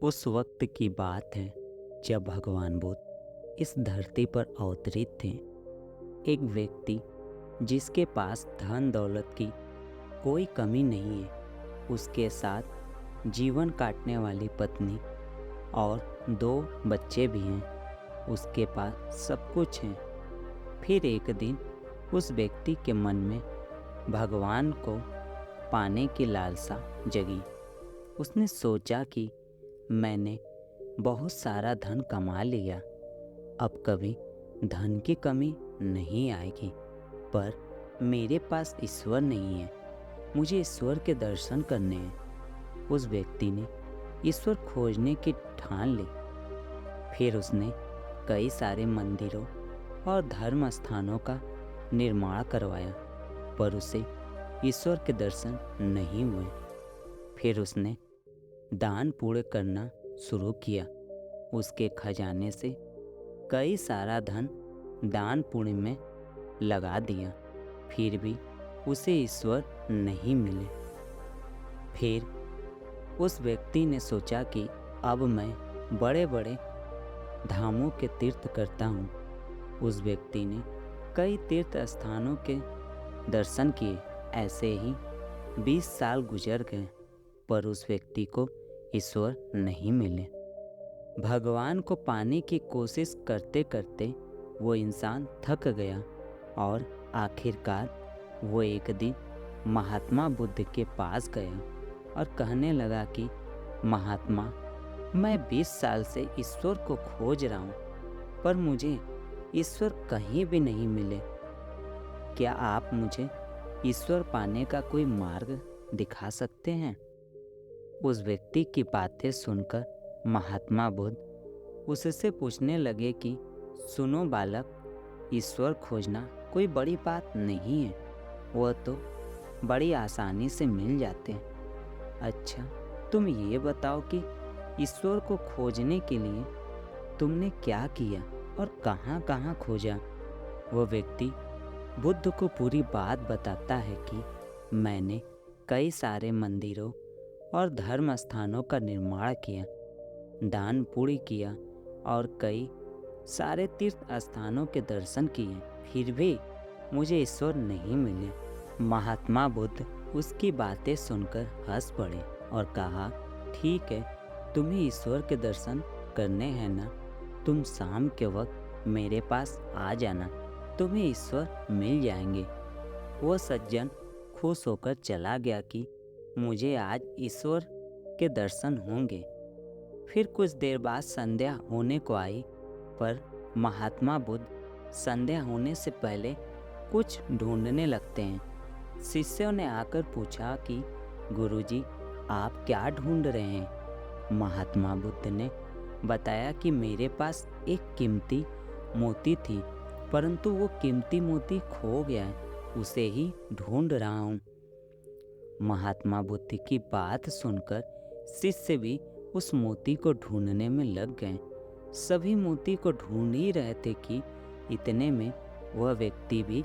उस वक्त की बात है जब भगवान बुद्ध इस धरती पर अवतरित थे। एक व्यक्ति जिसके पास धन दौलत की कोई कमी नहीं है, उसके साथ जीवन काटने वाली पत्नी और दो बच्चे भी हैं। उसके पास सब कुछ है। फिर एक दिन उस व्यक्ति के मन में भगवान को पाने की लालसा जगी। उसने सोचा कि मैंने बहुत सारा धन कमा लिया, अब कभी धन की कमी नहीं आएगी, पर मेरे पास ईश्वर नहीं है। मुझे ईश्वर के दर्शन करने हैं। उस व्यक्ति ने ईश्वर खोजने की ठान ली। फिर उसने कई सारे मंदिरों और धर्म स्थानों का निर्माण करवाया, पर उसे ईश्वर के दर्शन नहीं हुए। फिर उसने दान पुण्य करना शुरू किया। उसके खजाने से कई सारा धन दान पुण्य में लगा दिया, फिर भी उसे ईश्वर नहीं मिले। फिर उस व्यक्ति ने सोचा कि अब मैं बड़े बड़े धामों के तीर्थ करता हूँ। उस व्यक्ति ने कई तीर्थ स्थानों के दर्शन किए। ऐसे ही 20 साल गुजर गए, पर उस व्यक्ति को ईश्वर नहीं मिले। भगवान को पाने की कोशिश करते करते वो इंसान थक गया और आखिरकार वो एक दिन महात्मा बुद्ध के पास गया और कहने लगा कि महात्मा, मैं 20 साल से ईश्वर को खोज रहा हूँ, पर मुझे ईश्वर कहीं भी नहीं मिले। क्या आप मुझे ईश्वर पाने का कोई मार्ग दिखा सकते हैं? उस व्यक्ति की बातें सुनकर महात्मा बुद्ध उससे पूछने लगे कि सुनो बालक, ईश्वर खोजना कोई बड़ी बात नहीं है, वह तो बड़ी आसानी से मिल जाते हैं। अच्छा, तुम ये बताओ कि ईश्वर को खोजने के लिए तुमने क्या किया और कहाँ कहाँ खोजा? वह व्यक्ति बुद्ध को पूरी बात बताता है कि मैंने कई सारे मंदिरों और धर्म स्थानों का निर्माण किया, दान पुण्य किया और कई सारे तीर्थ स्थानों के दर्शन किए, फिर भी मुझे ईश्वर नहीं मिले। महात्मा बुद्ध उसकी बातें सुनकर हंस पड़े और कहा, ठीक है, तुम्हें ईश्वर के दर्शन करने हैं ना, तुम शाम के वक्त मेरे पास आ जाना, तुम्हें ईश्वर मिल जाएंगे। वो सज्जन खुश होकर चला गया कि मुझे आज ईश्वर के दर्शन होंगे। फिर कुछ देर बाद संध्या होने को आई, पर महात्मा बुद्ध संध्या होने से पहले कुछ ढूंढने लगते हैं। शिष्यों ने आकर पूछा कि गुरुजी, आप क्या ढूंढ रहे हैं? महात्मा बुद्ध ने बताया कि मेरे पास एक कीमती मोती थी, परंतु वो कीमती मोती खो गया है, उसे ही ढूंढ रहा हूँ। महात्मा बुद्ध की बात सुनकर शिष्य भी उस मोती को ढूंढने में लग गए। सभी मोती को ढूंढ ही रहे थे कि इतने में वह व्यक्ति भी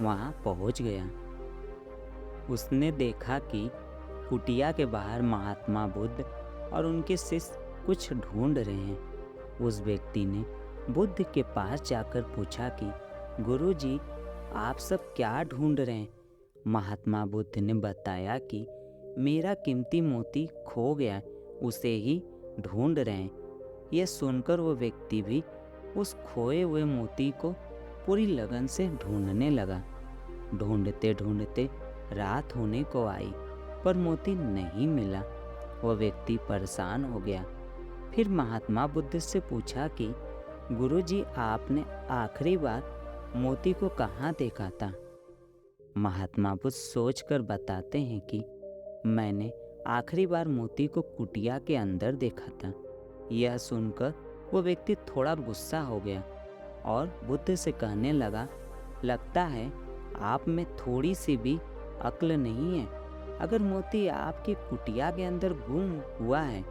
वहां पहुंच गया। उसने देखा कि कुटिया के बाहर महात्मा बुद्ध और उनके शिष्य कुछ ढूंढ रहे हैं। उस व्यक्ति ने बुद्ध के पास जाकर पूछा कि गुरुजी, आप सब क्या ढूंढ रहे हैं? महात्मा बुद्ध ने बताया कि मेरा कीमती मोती खो गया, उसे ही ढूंढ रहे हैं। यह सुनकर वो व्यक्ति भी उस खोए हुए मोती को पूरी लगन से ढूंढने लगा। ढूंढते ढूंढते रात होने को आई, पर मोती नहीं मिला। वह व्यक्ति परेशान हो गया। फिर महात्मा बुद्ध से पूछा कि गुरुजी, आपने आखिरी बार मोती को कहाँ देखा था? महात्मा बुद्ध सोचकर बताते हैं कि मैंने आखिरी बार मोती को कुटिया के अंदर देखा था। यह सुनकर वो व्यक्ति थोड़ा गुस्सा हो गया और बुद्ध से कहने लगा, लगता है आप में थोड़ी सी भी अक्ल नहीं है। अगर मोती आपकी कुटिया के अंदर गुम हुआ है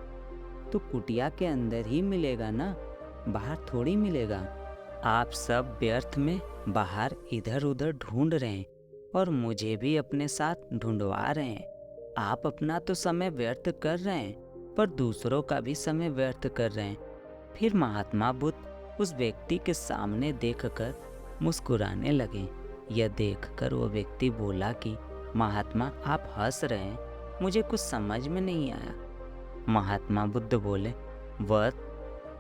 तो कुटिया के अंदर ही मिलेगा ना, बाहर थोड़ी मिलेगा। आप सब व्यर्थ में बाहर इधर उधर ढूंढ रहे हैं और मुझे भी अपने साथ ढूंढवा रहे हैं। आप अपना तो समय व्यर्थ कर रहे हैं। पर दूसरों का भी समय व्यर्थ कर रहे हैं। फिर महात्मा बुद्ध उस व्यक्ति के सामने देखकर मुस्कुराने लगे। यह देखकर वो व्यक्ति बोला कि महात्मा, आप हंस रहे हैं, मुझे कुछ समझ में नहीं आया। महात्मा बुद्ध बोले, वत्स,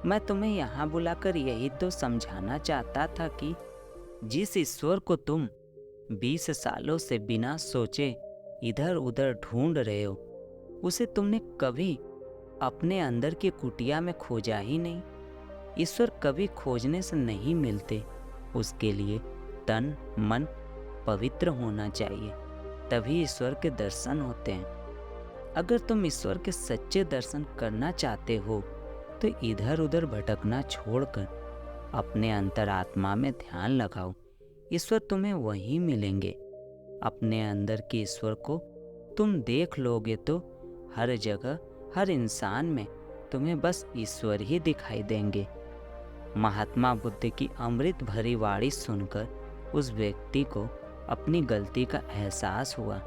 मैं तुम्हें यहाँ बुलाकर यही तो समझाना चाहता था कि जिस ईश्वर को तुम 20 सालों से बिना सोचे इधर उधर ढूंढ रहे हो, उसे तुमने कभी अपने अंदर की कुटिया में खोजा ही नहीं। ईश्वर कभी खोजने से नहीं मिलते, उसके लिए तन मन पवित्र होना चाहिए, तभी ईश्वर के दर्शन होते हैं। अगर तुम ईश्वर के सच्चे दर्शन करना चाहते हो तो इधर उधर भटकना छोड़कर अपने अंतरात्मा में ध्यान लगाओ। ईश्वर तुम्हें वहीं मिलेंगे। अपने अंदर के ईश्वर को तुम देख लोगे तो हर जगह, हर इंसान में तुम्हें बस ईश्वर ही दिखाई देंगे। महात्मा बुद्ध की अमृत भरी वाणी सुनकर उस व्यक्ति को अपनी गलती का एहसास हुआ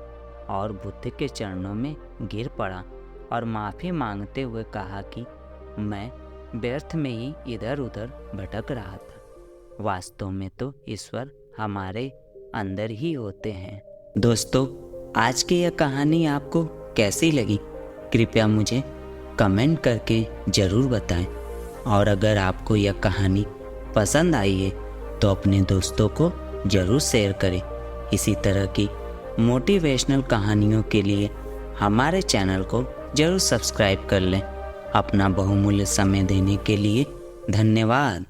और बुद्ध के चरणों में गिर पड़ा और माफ़ी मांगते हुए कहा कि मैं व्यर्थ में ही इधर उधर भटक रहा था। वास्तव में तो ईश्वर हमारे अंदर ही होते हैं। दोस्तों, आज की यह कहानी आपको कैसी लगी? कृपया मुझे कमेंट करके ज़रूर बताएं। और अगर आपको यह कहानी पसंद आई है तो अपने दोस्तों को ज़रूर शेयर करें। इसी तरह की मोटिवेशनल कहानियों के लिए हमारे चैनल को ज़रूर सब्सक्राइब कर लें। अपना बहुमूल्य समय देने के लिए धन्यवाद।